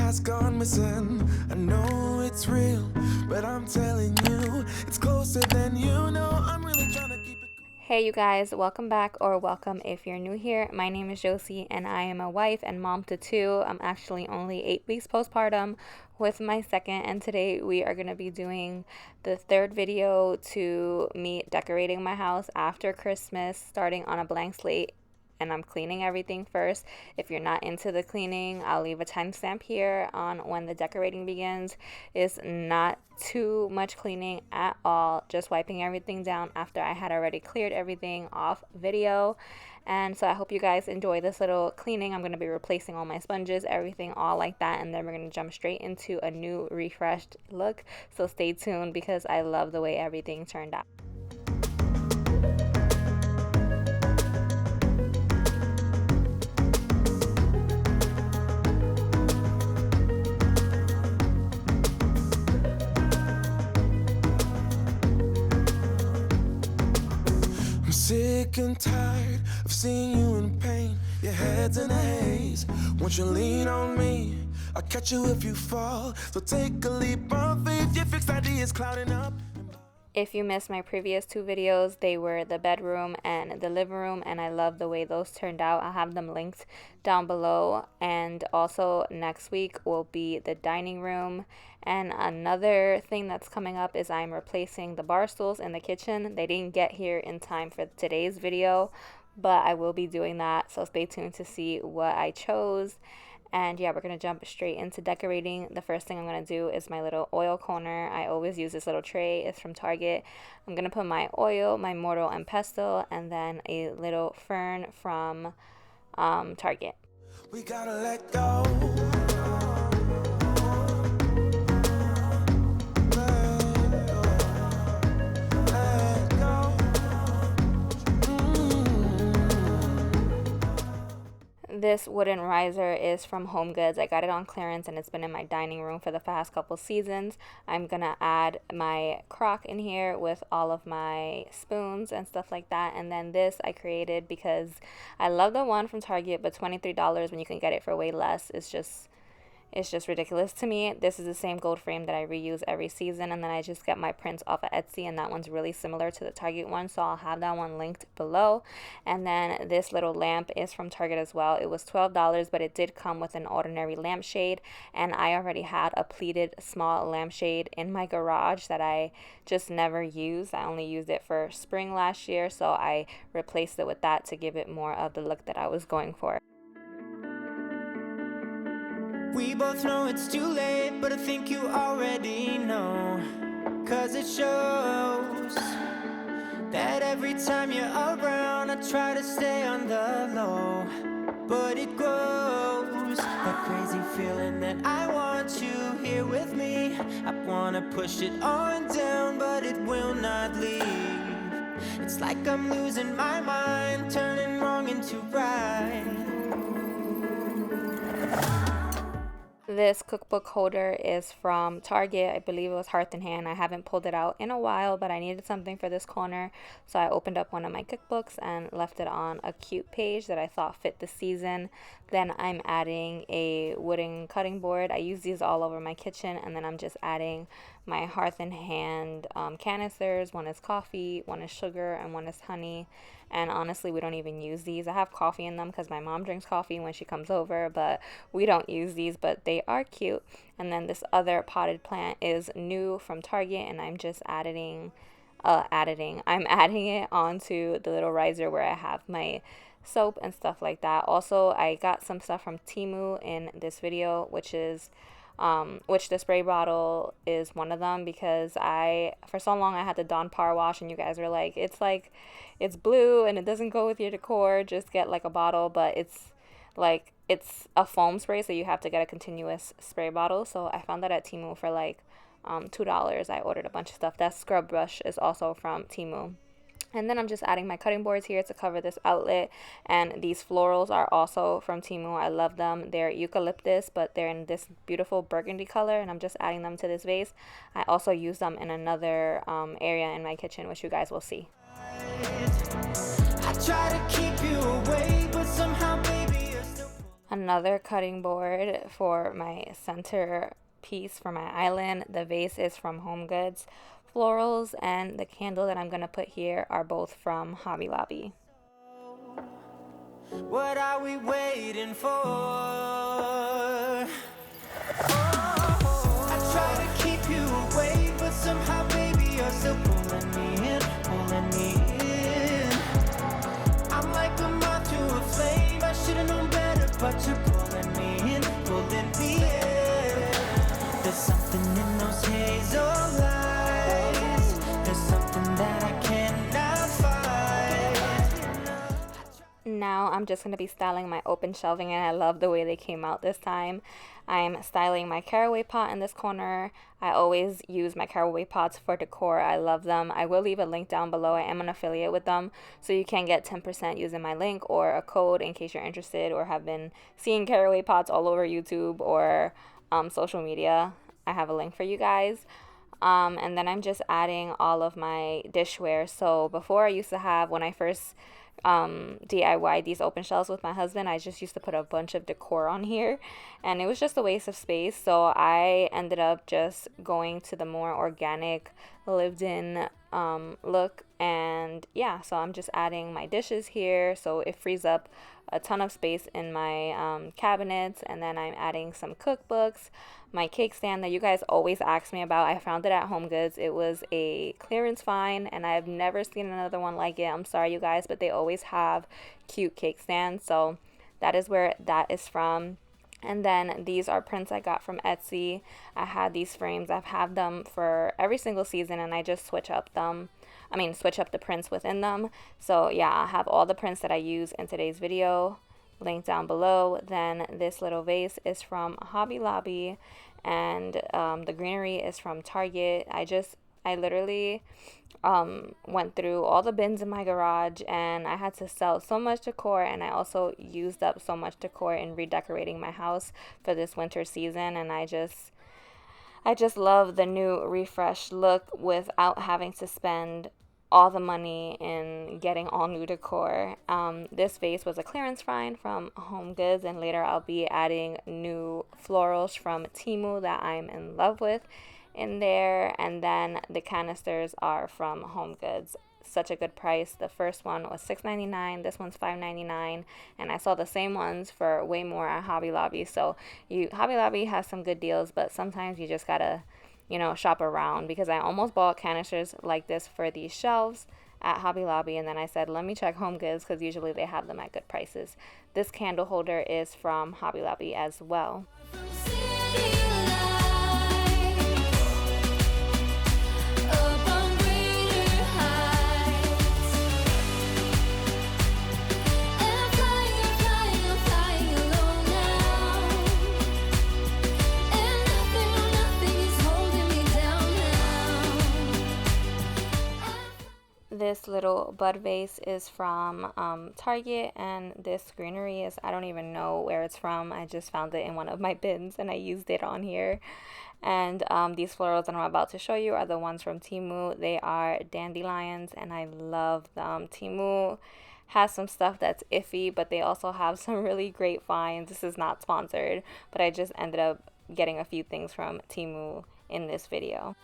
has gone missing. I know it's real, but I'm telling you, it's closer than you know. I'm really trying to keep it. Hey you guys, welcome back, or welcome if you're new here. My name is Josie and I am a wife and mom to two. I'm actually only 8 weeks postpartum with my second, and today we are going to be doing the third video to me decorating my house after Christmas, starting on a blank slate. And I'm cleaning everything first. If you're not into the cleaning, I'll leave a timestamp here on when the decorating begins. It's not too much cleaning at all, just wiping everything down after I had already cleared everything off video. And so I hope you guys enjoy this little cleaning. I'm going to be replacing all my sponges, everything all like that, and then we're going to jump straight into a new refreshed look. So stay tuned because I love the way everything turned out. I'm sick and tired of seeing you in pain. Your head's in a haze. Won't you lean on me? I'll catch you if you fall. So take a leap of faith. Your fixed ideas clouding up. If you missed my previous two videos, they were the bedroom and the living room, and I love the way those turned out. I'll have them linked down below. And also next week will be the dining room. And another thing that's coming up is I'm replacing the bar stools in the kitchen. They didn't get here in time for today's video, but I will be doing that, so stay tuned to see what I chose. And yeah, we're going to jump straight into decorating. The first thing I'm going to do is my little oil conner. I always use this little tray. It's from Target. I'm going to put my oil, my mortar and pestle, and then a little fern from Target. We gotta let go. This wooden riser is from Home Goods. I got it on clearance and it's been in my dining room for the past couple seasons. I'm gonna add my crock in here with all of my spoons and stuff like that. And then this I created because I love the one from Target, but $23 when you can get it for way less is it's just ridiculous to me. This is the same gold frame that I reuse every season, and then I just get my prints off of Etsy, and that one's really similar to the Target one, so I'll have that one linked below. And then this little lamp is from Target as well. It was $12, but it did come with an ordinary lampshade, and I already had a pleated small lampshade in my garage that I just never used. I only used it for spring last year, so I replaced it with that to give it more of the look that I was going for. We both know it's too late, but I think you already know. 'Cause it shows that every time you're around, I try to stay on the low. But it grows, that crazy feeling that I want you here with me. I wanna push it on down, but it will not leave. It's like I'm losing my mind, turning wrong into right. This cookbook holder is from Target. I believe it was Hearth and Hand. I haven't pulled it out in a while, but I needed something for this corner. So I opened up one of my cookbooks and left it on a cute page that I thought fit the season. Then I'm adding a wooden cutting board. I use these all over my kitchen. And then I'm just adding my Hearth and Hand canisters. One is coffee, one is sugar, and one is honey. And honestly, we don't even use these. I have coffee in them because my mom drinks coffee when she comes over, but we don't use these, but they are cute. And then this other potted plant is new from Target, and I'm just adding it onto the little riser where I have my soap and stuff like that. Also, I got some stuff from Temu in this video, which the spray bottle is one of them, because for so long I had the Dawn Power Wash, and you guys were like, it's blue and it doesn't go with your decor, just get like a bottle. But it's a foam spray, so you have to get a continuous spray bottle. So I found that at Temu for like $2. I ordered a bunch of stuff. That scrub brush is also from Temu. And then I'm just adding my cutting boards here to cover this outlet. And these florals are also from Temu. I love them. They're eucalyptus, but they're in this beautiful burgundy color, and I'm just adding them to this vase. I also use them in another area in my kitchen, which you guys will see. I try to keep you away, but somehow, baby, you're still... Another cutting board for my center piece for my island. The vase is from Home Goods. Florals and the candle that I'm going to put here are both from Hobby Lobby. What are we waiting for? I try to keep you away, but somehow, baby, you're still pulling me in, pulling me in. I'm like a moth to a flame. I should've known better, but you're pulling me in, pulling me in. There's something in those hazel eyes. There's something that I cannot fight. Now I'm just going to be styling my open shelving, and I love the way they came out this time. I'm styling my caraway pot in this corner. I always use my caraway pots for decor. I love them. I will leave a link down below. I am an affiliate with them, so you can get 10% using my link or a code in case you're interested or have been seeing caraway pots all over YouTube or social media. I have a link for you guys. And then I'm just adding all of my dishware. So before I used to have, when I first DIY these open shelves with my husband, I just used to put a bunch of decor on here, and it was just a waste of space. So I ended up just going to the more organic, lived in look, and yeah, so I'm just adding my dishes here, so it frees up a ton of space in my cabinets. And then I'm adding some cookbooks, my cake stand that you guys always ask me about. I found it at Home Goods. It was a clearance find, and I've never seen another one like it. I'm sorry, you guys, but they always have cute cake stands, so that is where that is from. And then these are prints I got from Etsy. I had these frames. I've had them for every single season, and I just switch up the prints within them. So yeah, I have all the prints that I use in today's video linked down below. Then this little vase is from Hobby Lobby, and the greenery is from Target. I literally went through all the bins in my garage, and I had to sell so much decor, and I also used up so much decor in redecorating my house for this winter season. And I just love the new refresh look without having to spend all the money in getting all new decor. This vase was a clearance find from Home Goods, and later I'll be adding new florals from Temu that I'm in love with in there. And then the canisters are from Home Goods. Such a good price. The first one was $6.99, this one's $5.99, and I saw the same ones for way more at Hobby Lobby. So Hobby Lobby has some good deals, but sometimes you just gotta shop around, because I almost bought canisters like this for these shelves at Hobby Lobby, and then I said, let me check Home Goods, because usually they have them at good prices. This candle holder is from Hobby Lobby as well. This little bud vase is from Target, and this greenery is, I don't even know where it's from. I just found it in one of my bins and I used it on here. And these florals that I'm about to show you are the ones from Temu. They are dandelions, and I love them. Temu has some stuff that's iffy, but they also have some really great finds. This is not sponsored, but I just ended up getting a few things from Temu in this video.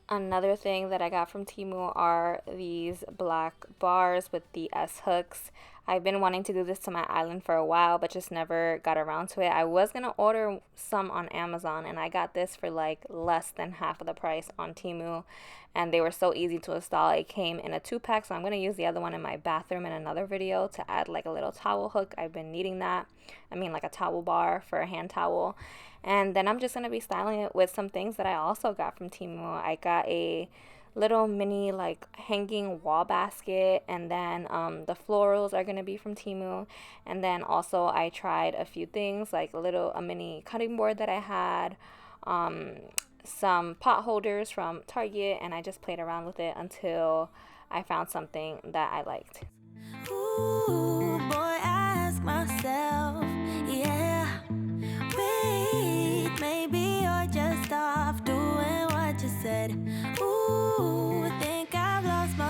Another thing that I got from Temu are these black bars with the S hooks. I've been wanting to do this to my island for a while, but just never got around to it. I was going to order some on Amazon, and I got this for like less than half of the price on Temu, and they were so easy to install. It came in a 2-pack, so I'm going to use the other one in my bathroom in another video to add like a little towel hook. I've been needing that. Like a towel bar for a hand towel. And then I'm just going to be styling it with some things that I also got from Temu. I got a little mini like hanging wall basket, and then the florals are going to be from Temu. And then also I tried a few things like a mini cutting board that I had, some pot holders from Target, and I just played around with it until I found something that I liked. Ooh, boy, I ask myself, yeah, wait, maybe you're just off doing what you said. Ooh, think I've lost my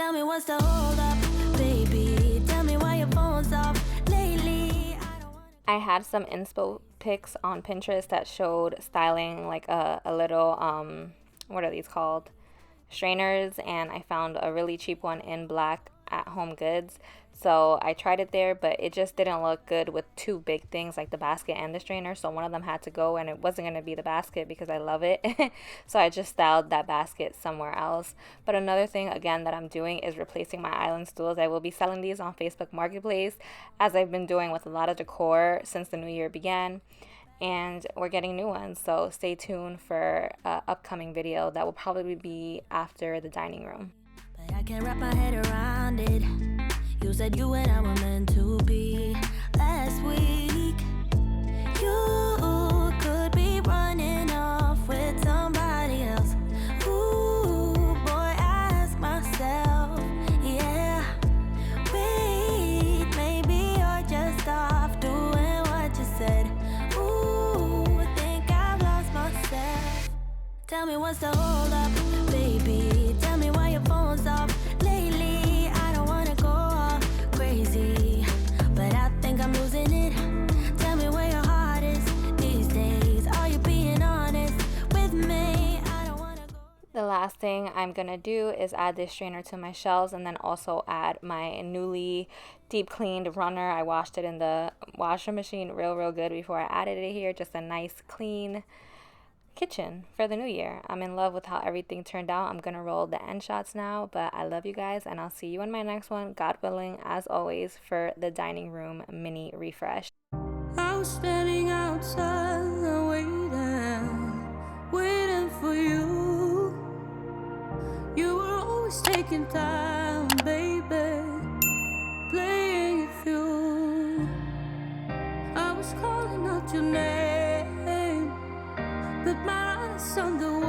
Tell me what's the hold up, baby. Tell me why your phone's off lately. I had some inspo pics on Pinterest that showed styling like a little, what are these called? Strainers, and I found a really cheap one in black at Home Goods. So I tried it there, but it just didn't look good with two big things like the basket and the strainer. So one of them had to go, and it wasn't going to be the basket because I love it. So I just styled that basket somewhere else. But another thing, again, that I'm doing is replacing my island stools. I will be selling these on Facebook Marketplace, as I've been doing with a lot of decor since the new year began. And we're getting new ones, so stay tuned for an upcoming video that will probably be after the dining room. But I can't wrap my head around it. You said you and I were meant to be last week. You could be running off with somebody else. Ooh, boy, I ask myself, yeah. Wait, maybe you're just off doing what you said. Ooh, think I've lost myself. Tell me what's the hold up, baby. Tell me why your phone's off lately. I don't wanna go all crazy, but I think I'm losing it. Tell me where your heart is these days. Are you being honest with me? I don't wanna go. The last thing I'm gonna do is add this strainer to my shelves, and then also add my newly deep cleaned runner. I washed it in the washer machine real good before I added it here. Just a nice clean kitchen for the new year. I'm in love with how everything turned out. I'm gonna roll the end shots now, but I love you guys, and I'll see you in my next one, God willing, as always, for the dining room mini refresh. I was standing outside waiting for you. You were always taking time, baby, playing it through. I was calling out your name, but my eyes on the wall.